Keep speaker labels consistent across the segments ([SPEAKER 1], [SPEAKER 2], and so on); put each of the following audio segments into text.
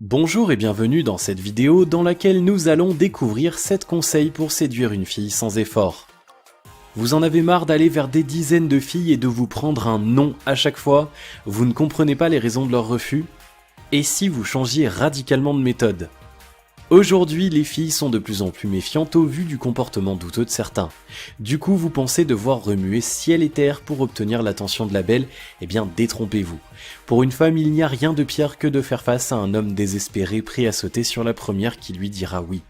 [SPEAKER 1] Bonjour et bienvenue dans cette vidéo dans laquelle nous allons découvrir 7 conseils pour séduire une fille sans effort. Vous en avez marre d'aller vers des dizaines de filles et de vous prendre un non à chaque fois? Vous ne comprenez pas les raisons de leur refus? Et si vous changiez radicalement de méthode? Aujourd'hui, les filles sont de plus en plus méfiantes au vu du comportement douteux de certains. Du coup, vous pensez devoir remuer ciel et terre pour obtenir l'attention de la belle? Eh bien, détrompez-vous. Pour une femme, il n'y a rien de pire que de faire face à un homme désespéré prêt à sauter sur la première qui lui dira oui.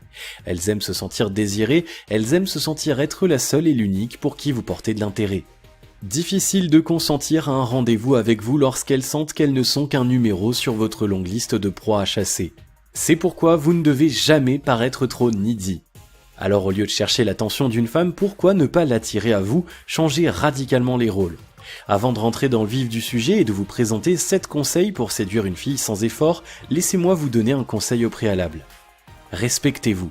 [SPEAKER 1] Elles aiment se sentir désirées, elles aiment se sentir être la seule et l'unique pour qui vous portez de l'intérêt. Difficile de consentir à un rendez-vous avec vous lorsqu'elles sentent qu'elles ne sont qu'un numéro sur votre longue liste de proies à chasser. C'est pourquoi vous ne devez jamais paraître trop needy. Alors au lieu de chercher l'attention d'une femme, pourquoi ne pas l'attirer à vous, changer radicalement les rôles? Avant de rentrer dans le vif du sujet et de vous présenter 7 conseils pour séduire une fille sans effort, laissez-moi vous donner un conseil au préalable. Respectez-vous.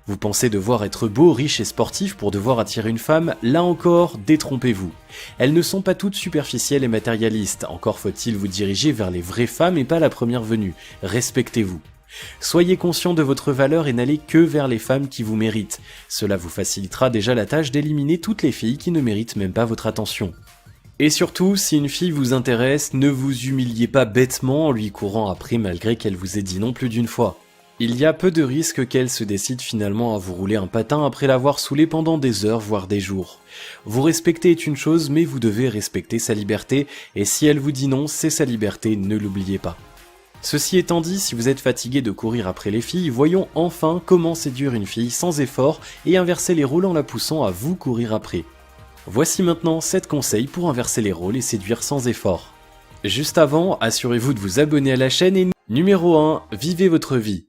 [SPEAKER 1] Vous pensez devoir être beau, riche et sportif pour devoir attirer une femme? Là encore, détrompez-vous. Elles ne sont pas toutes superficielles et matérialistes, encore faut-il vous diriger vers les vraies femmes et pas la première venue. Respectez-vous. Soyez conscient de votre valeur et n'allez que vers les femmes qui vous méritent. Cela vous facilitera déjà la tâche d'éliminer toutes les filles qui ne méritent même pas votre attention. Et surtout, si une fille vous intéresse, ne vous humiliez pas bêtement en lui courant après malgré qu'elle vous ait dit non plus d'une fois. Il y a peu de risques qu'elle se décide finalement à vous rouler un patin après l'avoir saoulé pendant des heures voire des jours. Vous respecter est une chose, mais vous devez respecter sa liberté, et si elle vous dit non, c'est sa liberté, ne l'oubliez pas. Ceci étant dit, si vous êtes fatigué de courir après les filles, voyons enfin comment séduire une fille sans effort et inverser les rôles en la poussant à vous courir après. Voici maintenant 7 conseils pour inverser les rôles et séduire sans effort. Juste avant, assurez-vous de vous abonner à la chaîne et numéro 1, vivez votre vie.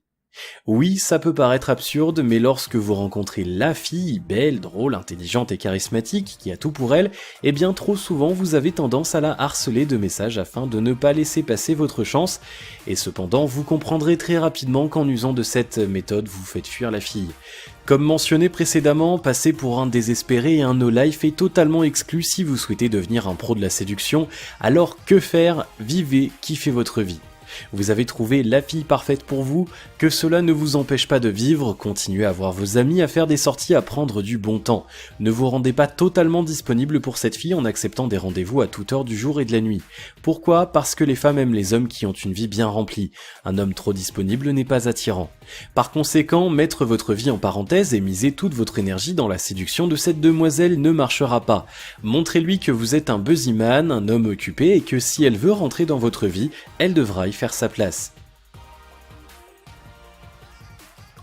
[SPEAKER 1] Oui, ça peut paraître absurde, mais lorsque vous rencontrez la fille, belle, drôle, intelligente et charismatique, qui a tout pour elle, eh bien trop souvent vous avez tendance à la harceler de messages afin de ne pas laisser passer votre chance, et cependant vous comprendrez très rapidement qu'en usant de cette méthode vous faites fuir la fille. Comme mentionné précédemment, passer pour un désespéré et un no-life est totalement exclu si vous souhaitez devenir un pro de la séduction, alors que faire? Vivez, kiffez votre vie. Vous avez trouvé la fille parfaite pour vous, que cela ne vous empêche pas de vivre, continuez à voir vos amis, à faire des sorties, à prendre du bon temps. Ne vous rendez pas totalement disponible pour cette fille en acceptant des rendez-vous à toute heure du jour et de la nuit. Pourquoi? Parce que les femmes aiment les hommes qui ont une vie bien remplie. Un homme trop disponible n'est pas attirant. Par conséquent, mettre votre vie en parenthèse et miser toute votre énergie dans la séduction de cette demoiselle ne marchera pas. Montrez-lui que vous êtes un busy-man, un homme occupé et que si elle veut rentrer dans votre vie, elle devra y faire sa place.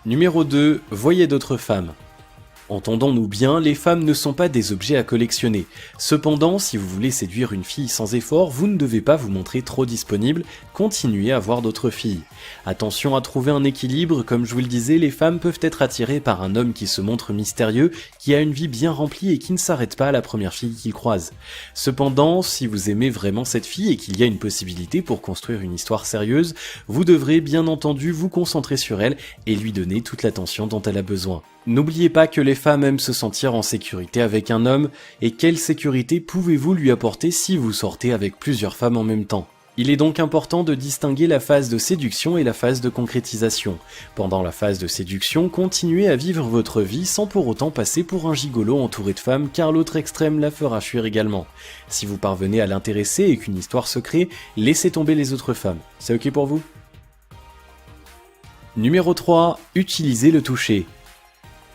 [SPEAKER 1] Numéro 2. Voyez d'autres femmes. Entendons-nous bien, les femmes ne sont pas des objets à collectionner. Cependant, si vous voulez séduire une fille sans effort, vous ne devez pas vous montrer trop disponible, continuez à voir d'autres filles. Attention à trouver un équilibre, comme je vous le disais, les femmes peuvent être attirées par un homme qui se montre mystérieux, qui a une vie bien remplie et qui ne s'arrête pas à la première fille qu'il croise. Cependant, si vous aimez vraiment cette fille et qu'il y a une possibilité pour construire une histoire sérieuse, vous devrez bien entendu vous concentrer sur elle et lui donner toute l'attention dont elle a besoin. N'oubliez pas que les femmes aiment se sentir en sécurité avec un homme, et quelle sécurité pouvez-vous lui apporter si vous sortez avec plusieurs femmes en même temps? Il est donc important de distinguer la phase de séduction et la phase de concrétisation. Pendant la phase de séduction, continuez à vivre votre vie sans pour autant passer pour un gigolo entouré de femmes car l'autre extrême la fera fuir également. Si vous parvenez à l'intéresser et qu'une histoire se crée, laissez tomber les autres femmes. C'est ok pour vous? Numéro 3. Utilisez le toucher.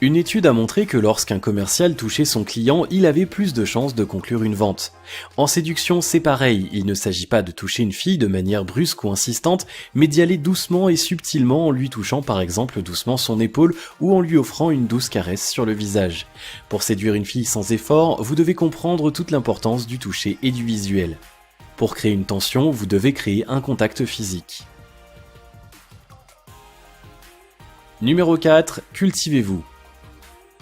[SPEAKER 1] Une étude a montré que lorsqu'un commercial touchait son client, il avait plus de chances de conclure une vente. En séduction, c'est pareil, il ne s'agit pas de toucher une fille de manière brusque ou insistante, mais d'y aller doucement et subtilement en lui touchant par exemple doucement son épaule ou en lui offrant une douce caresse sur le visage. Pour séduire une fille sans effort, vous devez comprendre toute l'importance du toucher et du visuel. Pour créer une tension, vous devez créer un contact physique. Numéro 4. Cultivez-vous.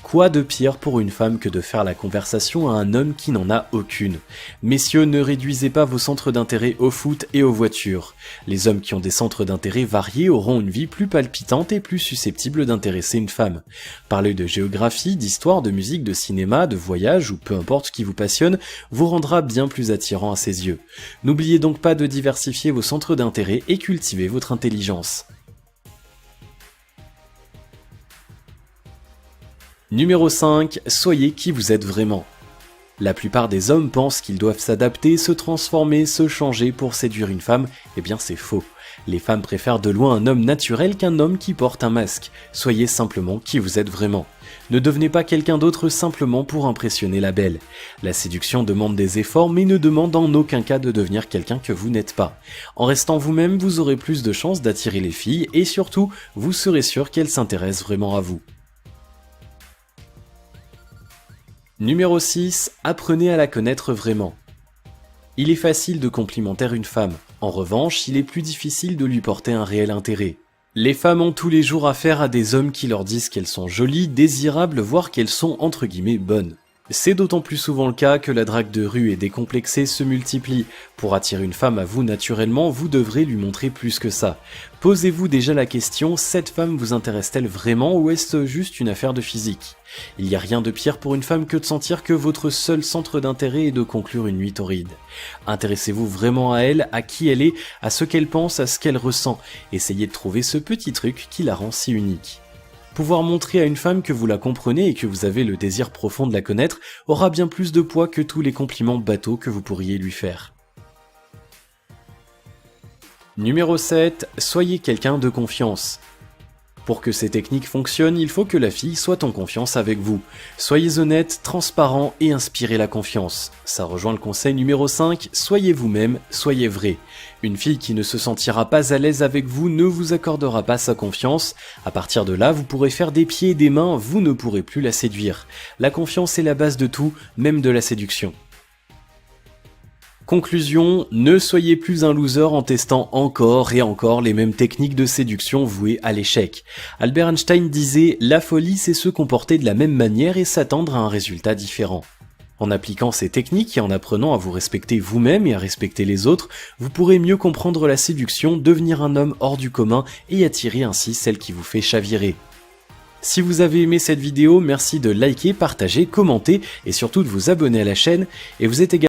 [SPEAKER 1] Quoi de pire pour une femme que de faire la conversation à un homme qui n'en a aucune? Messieurs, ne réduisez pas vos centres d'intérêt au foot et aux voitures. Les hommes qui ont des centres d'intérêt variés auront une vie plus palpitante et plus susceptible d'intéresser une femme. Parler de géographie, d'histoire, de musique, de cinéma, de voyage ou peu importe ce qui vous passionne vous rendra bien plus attirant à ses yeux. N'oubliez donc pas de diversifier vos centres d'intérêt et cultiver votre intelligence. Numéro 5. Soyez qui vous êtes vraiment. La plupart des hommes pensent qu'ils doivent s'adapter, se transformer, se changer pour séduire une femme. Eh bien c'est faux. Les femmes préfèrent de loin un homme naturel qu'un homme qui porte un masque. Soyez simplement qui vous êtes vraiment. Ne devenez pas quelqu'un d'autre simplement pour impressionner la belle. La séduction demande des efforts mais ne demande en aucun cas de devenir quelqu'un que vous n'êtes pas. En restant vous-même, vous aurez plus de chances d'attirer les filles et surtout, vous serez sûr qu'elles s'intéressent vraiment à vous. Numéro 6. Apprenez à la connaître vraiment. Il est facile de complimenter une femme. En revanche, il est plus difficile de lui porter un réel intérêt. Les femmes ont tous les jours affaire à des hommes qui leur disent qu'elles sont jolies, désirables, voire qu'elles sont entre guillemets bonnes. C'est d'autant plus souvent le cas que la drague de rue et décomplexée se multiplie. Pour attirer une femme à vous naturellement, vous devrez lui montrer plus que ça. Posez-vous déjà la question, cette femme vous intéresse-t-elle vraiment ou est-ce juste une affaire de physique ? Il n'y a rien de pire pour une femme que de sentir que votre seul centre d'intérêt est de conclure une nuit torride. Intéressez-vous vraiment à elle, à qui elle est, à ce qu'elle pense, à ce qu'elle ressent. Essayez de trouver ce petit truc qui la rend si unique. Pouvoir montrer à une femme que vous la comprenez et que vous avez le désir profond de la connaître aura bien plus de poids que tous les compliments bateaux que vous pourriez lui faire. Numéro 7. Soyez quelqu'un de confiance. Pour que ces techniques fonctionnent, il faut que la fille soit en confiance avec vous. Soyez honnête, transparent et inspirez la confiance. Ça rejoint le conseil numéro 5, soyez vous-même, soyez vrai. Une fille qui ne se sentira pas à l'aise avec vous ne vous accordera pas sa confiance. À partir de là, vous pourrez faire des pieds et des mains, vous ne pourrez plus la séduire. La confiance est la base de tout, même de la séduction. Conclusion, ne soyez plus un loser en testant encore et encore les mêmes techniques de séduction vouées à l'échec. Albert Einstein disait « La folie, c'est se comporter de la même manière et s'attendre à un résultat différent ». En appliquant ces techniques et en apprenant à vous respecter vous-même et à respecter les autres, vous pourrez mieux comprendre la séduction, devenir un homme hors du commun et attirer ainsi celle qui vous fait chavirer. Si vous avez aimé cette vidéo, merci de liker, partager, commenter et surtout de vous abonner à la chaîne. Et vous êtes également